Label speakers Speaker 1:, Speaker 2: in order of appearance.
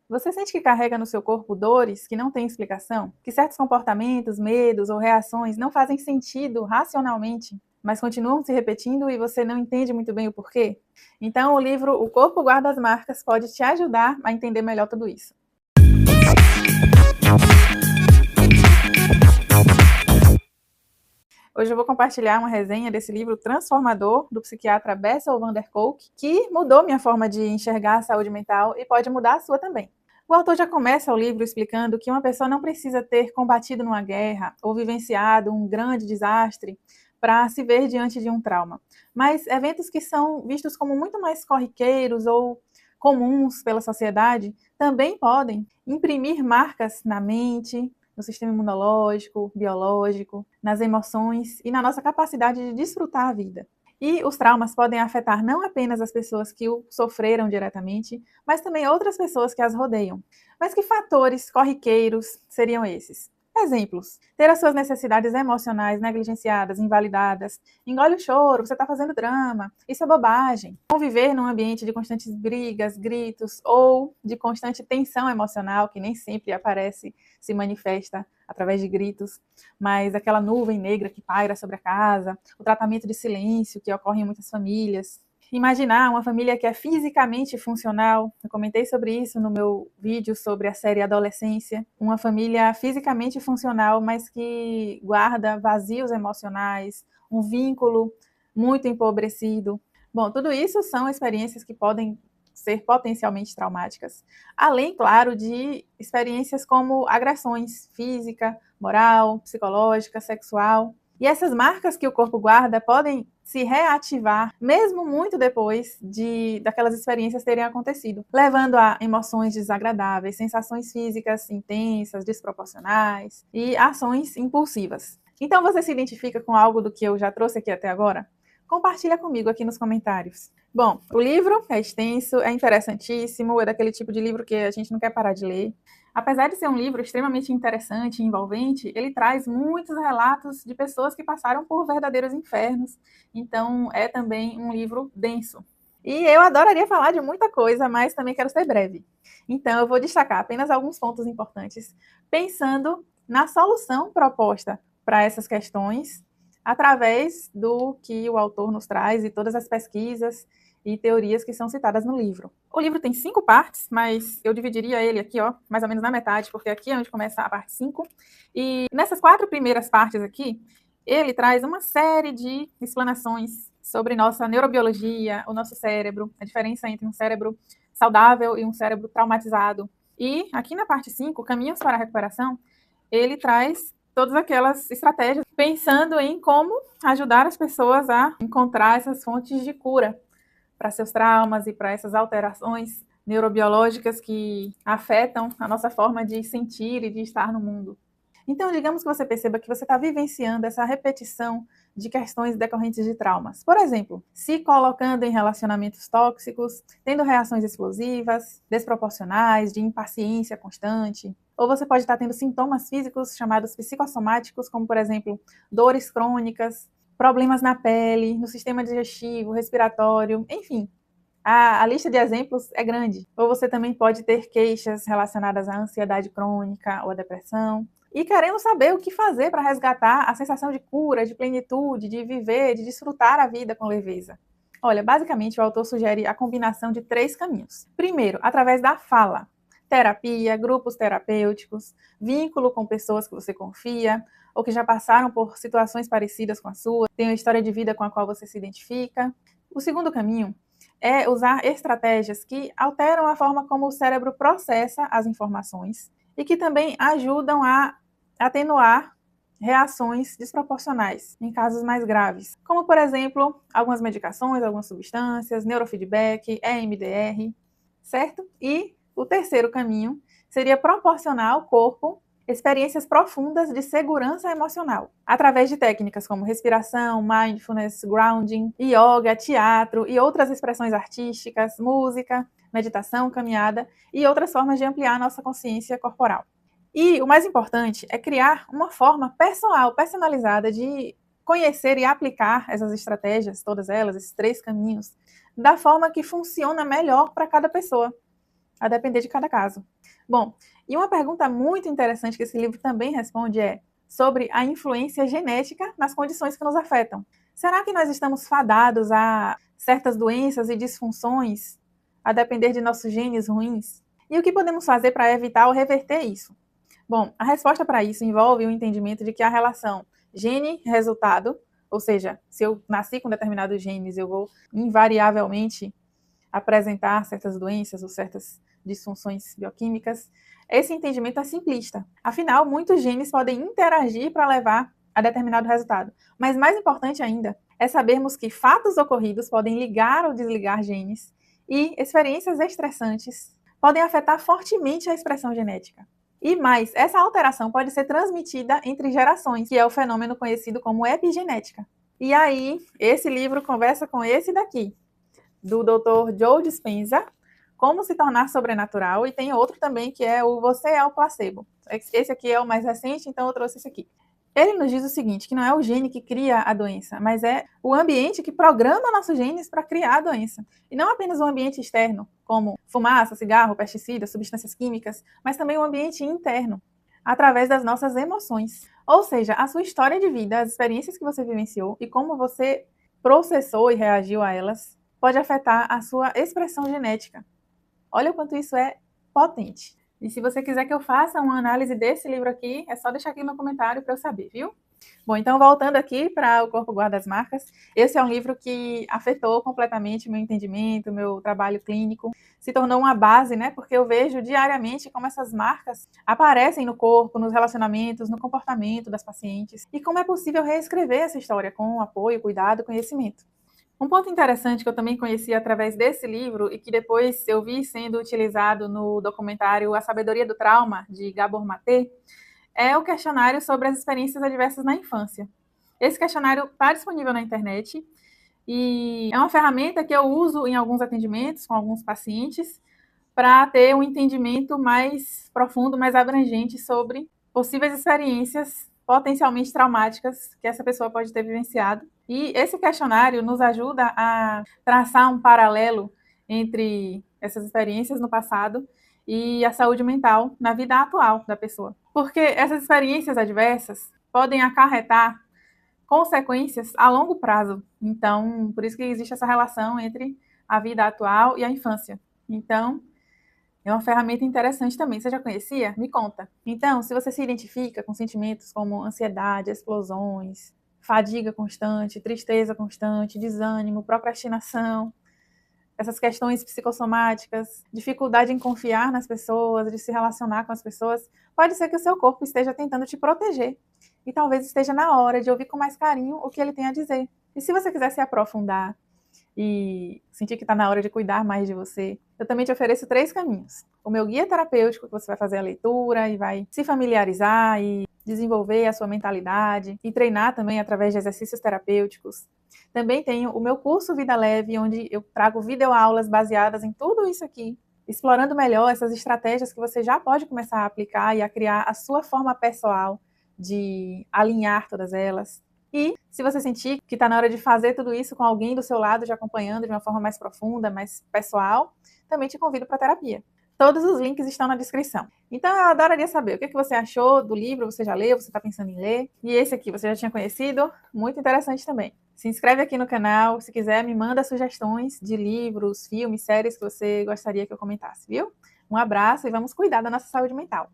Speaker 1: Você sente que carrega no seu corpo dores que não têm explicação? Que certos comportamentos, medos ou reações não fazem sentido racionalmente, mas continuam se repetindo e você não entende muito bem o porquê? Então, o livro O Corpo Guarda as Marcas pode te ajudar a entender melhor tudo isso. Hoje eu vou compartilhar uma resenha desse livro transformador do psiquiatra Bessel van der Kolk, que mudou minha forma de enxergar a saúde mental e pode mudar a sua também. O autor já começa o livro explicando que uma pessoa não precisa ter combatido numa guerra ou vivenciado um grande desastre para se ver diante de um trauma, mas eventos que são vistos como muito mais corriqueiros ou comuns pela sociedade também podem imprimir marcas na mente, no sistema imunológico, biológico, nas emoções e na nossa capacidade de desfrutar a vida. E os traumas podem afetar não apenas as pessoas que o sofreram diretamente, mas também outras pessoas que as rodeiam. Mas que fatores corriqueiros seriam esses? Exemplos: ter as suas necessidades emocionais negligenciadas, invalidadas, engole o choro, você está fazendo drama, isso é bobagem. Conviver num ambiente de constantes brigas, gritos ou de constante tensão emocional, que nem sempre aparece, se manifesta através de gritos, mas aquela nuvem negra que paira sobre a casa, o tratamento de silêncio que ocorre em muitas famílias. Imaginar uma família que é fisicamente funcional, eu comentei sobre isso no meu vídeo sobre a série Adolescência, uma família fisicamente funcional, mas que guarda vazios emocionais, um vínculo muito empobrecido. Bom, tudo isso são experiências que podem ser potencialmente traumáticas, além, claro, de experiências como agressões física, moral, psicológica, sexual. E essas marcas que o corpo guarda podem se reativar, mesmo muito depois daquelas experiências terem acontecido, levando a emoções desagradáveis, sensações físicas intensas, desproporcionais e ações impulsivas. Então você se identifica com algo do que eu já trouxe aqui até agora? Compartilha comigo aqui nos comentários. Bom, o livro é extenso, é interessantíssimo, é daquele tipo de livro que a gente não quer parar de ler. Apesar de ser um livro extremamente interessante e envolvente, ele traz muitos relatos de pessoas que passaram por verdadeiros infernos. Então, é também um livro denso. E eu adoraria falar de muita coisa, mas também quero ser breve. Então, eu vou destacar apenas alguns pontos importantes, pensando na solução proposta para essas questões, através do que o autor nos traz e todas as pesquisas e teorias que são citadas no livro. O livro tem 5 partes, mas eu dividiria ele aqui, ó, mais ou menos na metade, porque aqui é onde começa a parte 5. E nessas 4 primeiras partes aqui, ele traz uma série de explanações sobre nossa neurobiologia, o nosso cérebro, a diferença entre um cérebro saudável e um cérebro traumatizado. E aqui na parte 5, Caminhos para a Recuperação, ele traz todas aquelas estratégias pensando em como ajudar as pessoas a encontrar essas fontes de cura para seus traumas e para essas alterações neurobiológicas que afetam a nossa forma de sentir e de estar no mundo. Então, digamos que você perceba que você está vivenciando essa repetição de questões decorrentes de traumas. Por exemplo, se colocando em relacionamentos tóxicos, tendo reações explosivas, desproporcionais, de impaciência constante. Ou você pode estar tendo sintomas físicos chamados psicossomáticos, como, por exemplo, dores crônicas, problemas na pele, no sistema digestivo, respiratório, enfim. A lista de exemplos é grande. Ou você também pode ter queixas relacionadas à ansiedade crônica ou à depressão. E querendo saber o que fazer para resgatar a sensação de cura, de plenitude, de viver, de desfrutar a vida com leveza. Olha, basicamente o autor sugere a combinação de 3 caminhos. Primeiro, através da fala. Terapia, grupos terapêuticos, vínculo com pessoas que você confia, ou que já passaram por situações parecidas com a sua, tem uma história de vida com a qual você se identifica. O segundo caminho é usar estratégias que alteram a forma como o cérebro processa as informações e que também ajudam a atenuar reações desproporcionais em casos mais graves, como, por exemplo, algumas medicações, algumas substâncias, neurofeedback, EMDR, certo? E o terceiro caminho seria proporcionar ao corpo experiências profundas de segurança emocional, através de técnicas como respiração, mindfulness, grounding, yoga, teatro e outras expressões artísticas, música, meditação, caminhada e outras formas de ampliar nossa consciência corporal. E o mais importante é criar uma forma pessoal, personalizada de conhecer e aplicar essas estratégias, todas elas, esses 3 caminhos, da forma que funciona melhor para cada pessoa. a depender de cada caso. Bom, e uma pergunta muito interessante que esse livro também responde é sobre a influência genética nas condições que nos afetam. Será que nós estamos fadados a certas doenças e disfunções a depender de nossos genes ruins? E o que podemos fazer para evitar ou reverter isso? Bom, a resposta para isso envolve o entendimento de que a relação gene-resultado, ou seja, se eu nasci com determinados genes, eu vou invariavelmente apresentar certas doenças ou certas disfunções bioquímicas, esse entendimento é simplista. Afinal, muitos genes podem interagir para levar a determinado resultado. Mas mais importante ainda é sabermos que fatos ocorridos podem ligar ou desligar genes e experiências estressantes podem afetar fortemente a expressão genética. E mais, essa alteração pode ser transmitida entre gerações, que é o fenômeno conhecido como epigenética. E aí, esse livro conversa com esse daqui, do Dr. Joe Dispenza, Como se tornar sobrenatural, e tem outro também que é o Você é o placebo. Esse aqui é o mais recente, então eu trouxe esse aqui. Ele nos diz o seguinte, que não é o gene que cria a doença, mas é o ambiente que programa nossos genes para criar a doença. E não apenas o ambiente externo, como fumaça, cigarro, pesticidas, substâncias químicas, mas também o ambiente interno, através das nossas emoções. Ou seja, a sua história de vida, as experiências que você vivenciou e como você processou e reagiu a elas, pode afetar a sua expressão genética. Olha o quanto isso é potente. E se você quiser que eu faça uma análise desse livro aqui, é só deixar aqui no comentário para eu saber, viu? Bom, então voltando aqui para O Corpo Guarda as Marcas, esse é um livro que afetou completamente o meu entendimento, meu trabalho clínico, se tornou uma base, né? Porque eu vejo diariamente como essas marcas aparecem no corpo, nos relacionamentos, no comportamento das pacientes e como é possível reescrever essa história com apoio, cuidado, conhecimento. Um ponto interessante que eu também conheci através desse livro e que depois eu vi sendo utilizado no documentário A Sabedoria do Trauma, de Gabor Maté, é o questionário sobre as experiências adversas na infância. Esse questionário está disponível na internet e é uma ferramenta que eu uso em alguns atendimentos com alguns pacientes para ter um entendimento mais profundo, mais abrangente sobre possíveis experiências potencialmente traumáticas que essa pessoa pode ter vivenciado. E esse questionário nos ajuda a traçar um paralelo entre essas experiências no passado e a saúde mental na vida atual da pessoa. Porque essas experiências adversas podem acarretar consequências a longo prazo. Então, por isso que existe essa relação entre a vida atual e a infância. Então, é uma ferramenta interessante também. Você já conhecia? Me conta. Então, se você se identifica com sentimentos como ansiedade, explosões, fadiga constante, tristeza constante, desânimo, procrastinação, essas questões psicossomáticas, dificuldade em confiar nas pessoas, de se relacionar com as pessoas, pode ser que o seu corpo esteja tentando te proteger. E talvez esteja na hora de ouvir com mais carinho o que ele tem a dizer. E se você quiser se aprofundar e sentir que está na hora de cuidar mais de você, eu também te ofereço 3 caminhos. O meu guia terapêutico, que você vai fazer a leitura e vai se familiarizar e desenvolver a sua mentalidade e treinar também através de exercícios terapêuticos. Também tenho o meu curso Vida Leve, onde eu trago videoaulas baseadas em tudo isso aqui, explorando melhor essas estratégias que você já pode começar a aplicar e a criar a sua forma pessoal de alinhar todas elas. E se você sentir que está na hora de fazer tudo isso com alguém do seu lado, te acompanhando de uma forma mais profunda, mais pessoal, também te convido para a terapia. Todos os links estão na descrição. Então, eu adoraria saber o que você achou do livro, você já leu, você está pensando em ler. E esse aqui, você já tinha conhecido? Muito interessante também. Se inscreve aqui no canal, se quiser, me manda sugestões de livros, filmes, séries que você gostaria que eu comentasse, viu? Um abraço e vamos cuidar da nossa saúde mental.